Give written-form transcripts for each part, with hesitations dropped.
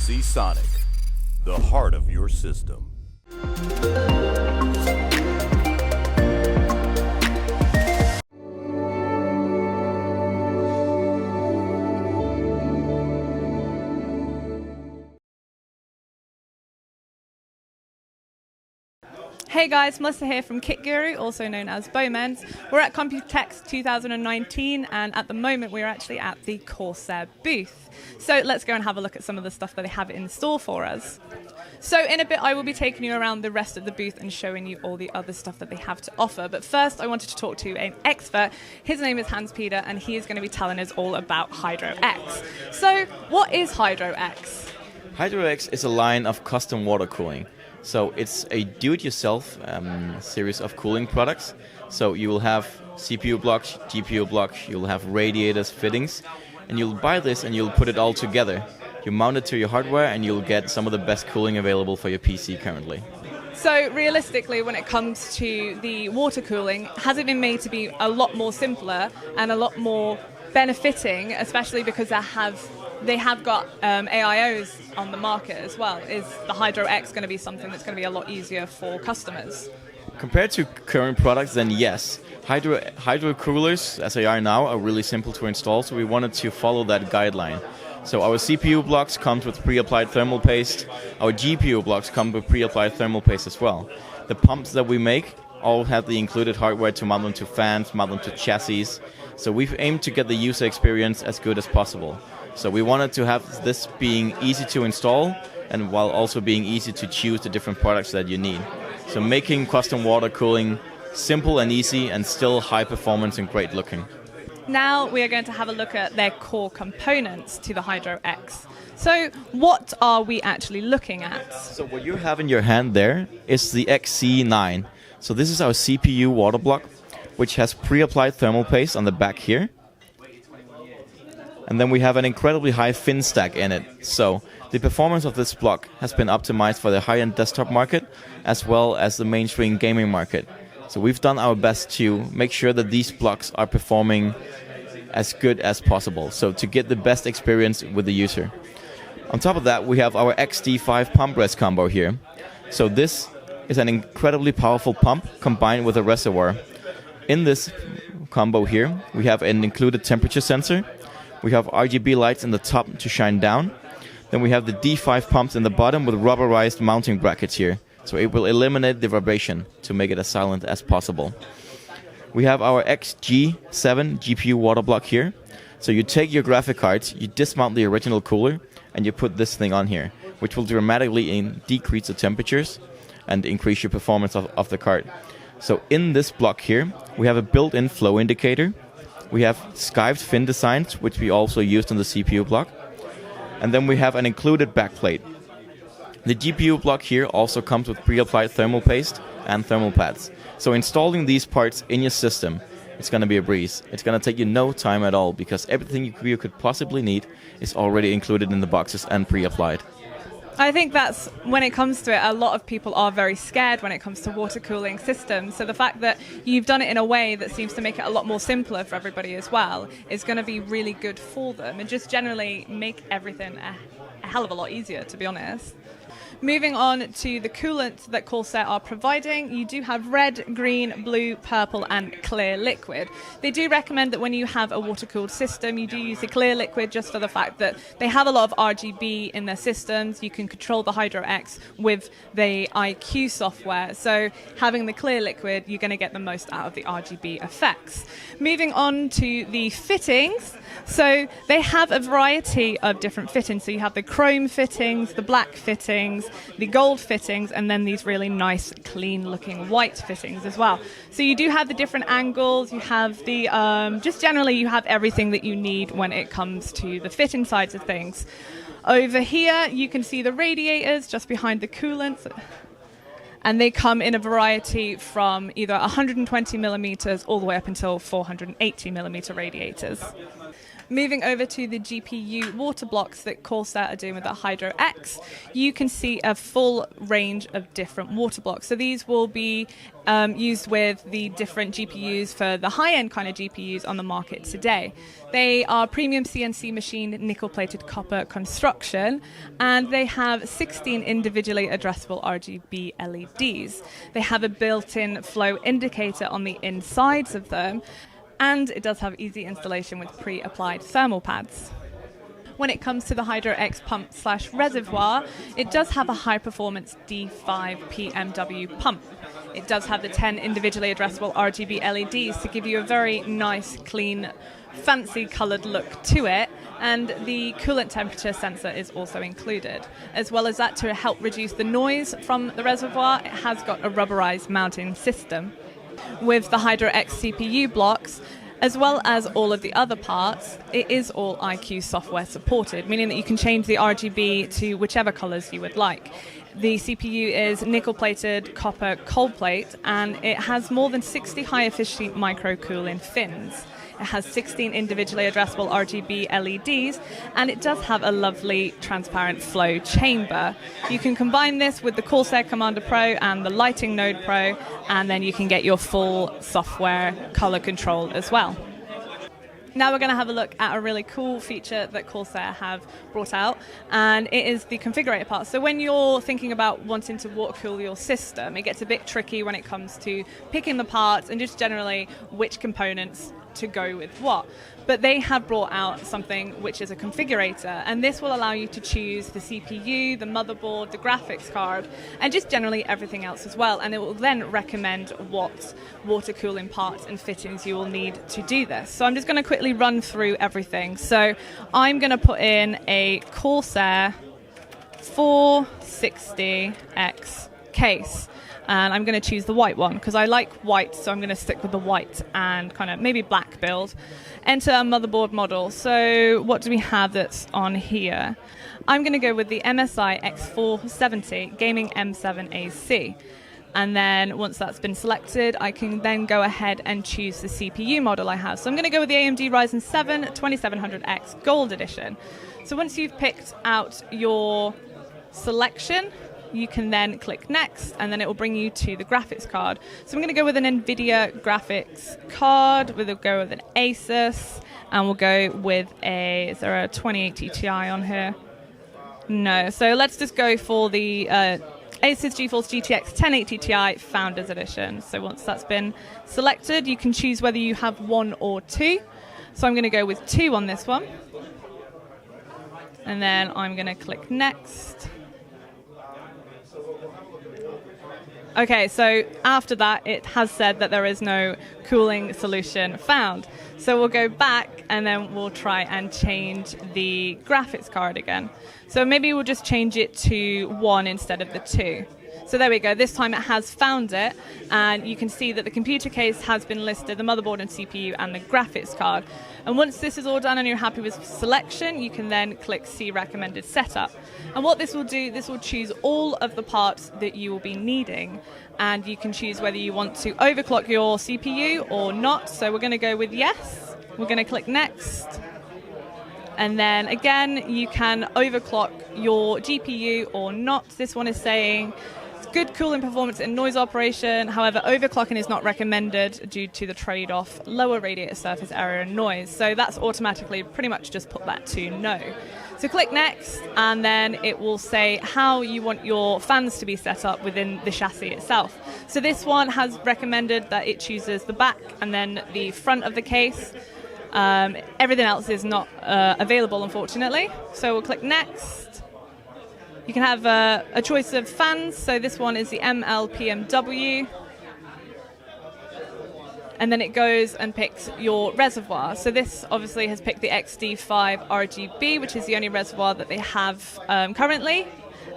Sonic, the heart of your system. Hey guys, Melissa here from Kit Guru, also known as Bowmans. We're at Computex 2019, and at the moment we're actually at the Corsair booth. So let's go and have a look at some of the stuff that they have in store for us. So in a bit I will be taking you around the rest of the booth and showing you all the other stuff that they have to offer. But first I wanted to talk to an expert. His name is Hans Peter, and he is going to be telling us all about Hydro X. So what is Hydro X? Hydro X is a line of custom water cooling. So it's a do-it-yourself series of cooling products. So you will have CPU blocks, GPU blocks, you'll have radiators, fittings, and you'll buy this and you'll put it all together. You mount it to your hardware and you'll get some of the best cooling available for your PC currently. So realistically, when it comes to the water cooling, has it been made to be a lot more simpler and a lot more benefiting, especially because they have got AIOs on the market as well? Is the Hydro X going to be something that's going to be a lot easier for customers? Compared to current products, then yes. Hydro coolers, as they are now, are really simple to install, so we wanted to follow that guideline. So our CPU blocks come with pre-applied thermal paste. Our GPU blocks come with pre-applied thermal paste as well. The pumps that we make all have the included hardware to mount them to fans, mount them to chassis. So we've aimed to get the user experience as good as possible. So we wanted to have this being easy to install, and while also being easy to choose the different products that you need. So making custom water cooling simple and easy, and still high performance and great looking. Now we are going to have a look at their core components to the Hydro X. So what are we actually looking at? So what you have in your hand there is the XC9. So this is our CPU water block, which has pre-applied thermal paste on the back here. And then we have an incredibly high fin stack in it. So the performance of this block has been optimized for the high-end desktop market as well as the mainstream gaming market. So we've done our best to make sure that these blocks are performing as good as possible, so to get the best experience with the user. On top of that, we have our XD5 pump rest combo here. So this is an incredibly powerful pump combined with a reservoir. In this combo here, we have an included temperature sensor. We have RGB lights in the top to shine down. Then we have the D5 pumps in the bottom with rubberized mounting brackets here. So it will eliminate the vibration to make it as silent as possible. We have our G7 GPU water block here. So you take your graphic cards, you dismount the original cooler, and you put this thing on here, which will dramatically decrease the temperatures and increase your performance of the card. So in this block here, we have a built-in flow indicator. We have skived fin designs, which we also used on the CPU block. And then we have an included backplate. The GPU block here also comes with pre-applied thermal paste and thermal pads. So installing these parts in your system, it's going to be a breeze. It's going to take you no time at all, because everything you could possibly need is already included in the boxes and pre-applied. I think that's, when it comes to it, a lot of people are very scared when it comes to water cooling systems. So the fact that you've done it in a way that seems to make it a lot more simpler for everybody as well is going to be really good for them, and just generally make everything a hell of a lot easier, to be honest. Moving on to the coolant that Corsair are providing, you do have red, green, blue, purple and clear liquid. They do recommend that when you have a water-cooled system, you do use the clear liquid, just for the fact that they have a lot of RGB in their systems. You can control the Hydro X with the IQ software. So having the clear liquid, you're going to get the most out of the RGB effects. Moving on to the fittings. So they have a variety of different fittings. So you have the chrome fittings, the black fittings, the gold fittings, and then these really nice, clean-looking white fittings as well. So you do have the different angles. You have the just generally, you have everything that you need when it comes to the fitting sides of things. Over here, you can see the radiators just behind the coolant, and they come in a variety from either 120 millimeters all the way up until 480 millimeter radiators. Moving over to the GPU water blocks that Corsair are doing with the Hydro X, you can see a full range of different water blocks. So these will be used with the different GPUs for the high-end kind of GPUs on the market today. They are premium CNC machined nickel-plated copper construction, and they have 16 individually addressable RGB LEDs. They have a built-in flow indicator on the insides of them, and it does have easy installation with pre-applied thermal pads. When it comes to the Hydro X pump/reservoir, it does have a high-performance D5 PMW pump. It does have the 10 individually addressable RGB LEDs to give you a very nice, clean, fancy coloured look to it, and the coolant temperature sensor is also included. As well as that, to help reduce the noise from the reservoir, it has got a rubberized mounting system. With the Hydro X CPU blocks, as well as all of the other parts, it is all iCUE software supported, meaning that you can change the RGB to whichever colors you would like. The CPU is nickel-plated copper cold plate, and it has more than 60 high-efficiency micro-cooling fins. It has 16 individually addressable RGB LEDs, and it does have a lovely transparent flow chamber. You can combine this with the Corsair Commander Pro and the Lighting Node Pro, and then you can get your full software color control as well. Now we're going to have a look at a really cool feature that Corsair have brought out, and it is the configurator part. So when you're thinking about wanting to water cool your system, it gets a bit tricky when it comes to picking the parts and just generally which components to go with what. But they have brought out something which is a configurator, and this will allow you to choose the CPU, the motherboard, the graphics card, and just generally everything else as well. And it will then recommend what water cooling parts and fittings you will need to do this. So I'm just going to quickly run through everything. So I'm going to put in a Corsair 460X case. And I'm going to choose the white one because I like white, so I'm going to stick with the white and kind of maybe black build. Enter a motherboard model. So what do we have that's on here? I'm going to go with the MSI X470 Gaming M7AC. And then once that's been selected, I can then go ahead and choose the CPU model I have. So I'm going to go with the AMD Ryzen 7 2700X Gold Edition. So once you've picked out your selection, you can then click next, and then it will bring you to the graphics card. So I'm going to go with an NVIDIA graphics card. We'll go with an Asus, and we'll go with is there a 2080 Ti on here? No. So let's just go for the Asus GeForce GTX 1080 Ti Founders Edition. So once that's been selected, you can choose whether you have 1 or 2. So I'm going to go with 2 on this one. And then I'm going to click next. Okay, so after that, it has said that there is no cooling solution found. So we'll go back, and then we'll try and change the graphics card again. So maybe we'll just change it to 1 instead of the 2. So there we go. This time it has found it, and you can see that the computer case has been listed, the motherboard and CPU, and the graphics card. And once this is all done and you're happy with selection, you can then click See Recommended Setup. And what this will do, this will choose all of the parts that you will be needing, and you can choose whether you want to overclock your CPU or not. So we're going to go with yes. We're going to click next. And then again, you can overclock your GPU or not. This one is saying good cooling performance and noise operation. However, overclocking is not recommended due to the trade-off lower radiator surface area and noise. So that's automatically pretty much just put that to no. So click next, and then it will say how you want your fans to be set up within the chassis itself. So this one has recommended that it chooses the back and then the front of the case. Everything else is not available, unfortunately. So we'll click next. You can have a choice of fans. So this one is the MLPMW. And then it goes and picks your reservoir. So this obviously has picked the XD5 RGB, which is the only reservoir that they have currently.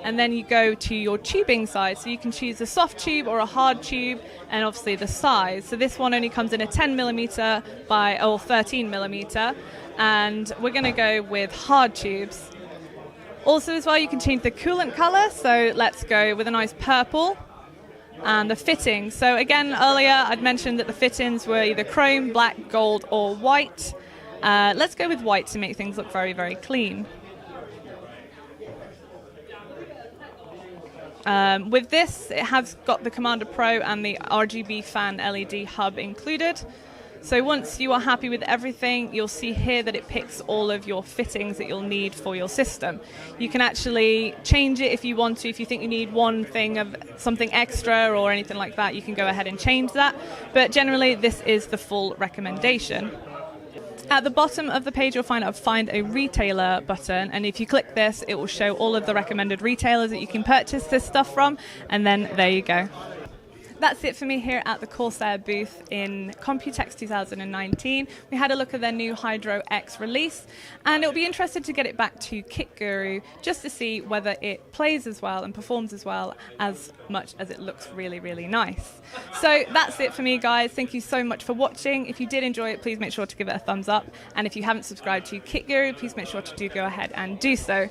And then you go to your tubing size. So you can choose a soft tube or a hard tube, and obviously the size. So this one only comes in a 10mm by 13mm. And we're going to go with hard tubes. Also as well, you can change the coolant color. So let's go with a nice purple. And the fittings. So again, earlier I'd mentioned that the fittings were either chrome, black, gold, or white. Let's go with white to make things look very, very clean. With this, it has got the Commander Pro and the RGB fan LED hub included. So once you are happy with everything, you'll see here that it picks all of your fittings that you'll need for your system. You can actually change it if you want to. If you think you need one thing of something extra or anything like that, you can go ahead and change that. But generally, this is the full recommendation. At the bottom of the page, you'll find a Find a Retailer button, and if you click this, it will show all of the recommended retailers that you can purchase this stuff from, and then there you go. That's it for me here at the Corsair booth in Computex 2019. We had a look at their new Hydro X release, and it'll be interested to get it back to Kit Guru just to see whether it plays as well and performs as well as much as it looks really, really nice. So that's it for me, guys. Thank you so much for watching. If you did enjoy it, please make sure to give it a thumbs up. And if you haven't subscribed to Kit Guru, please make sure to go ahead and do so.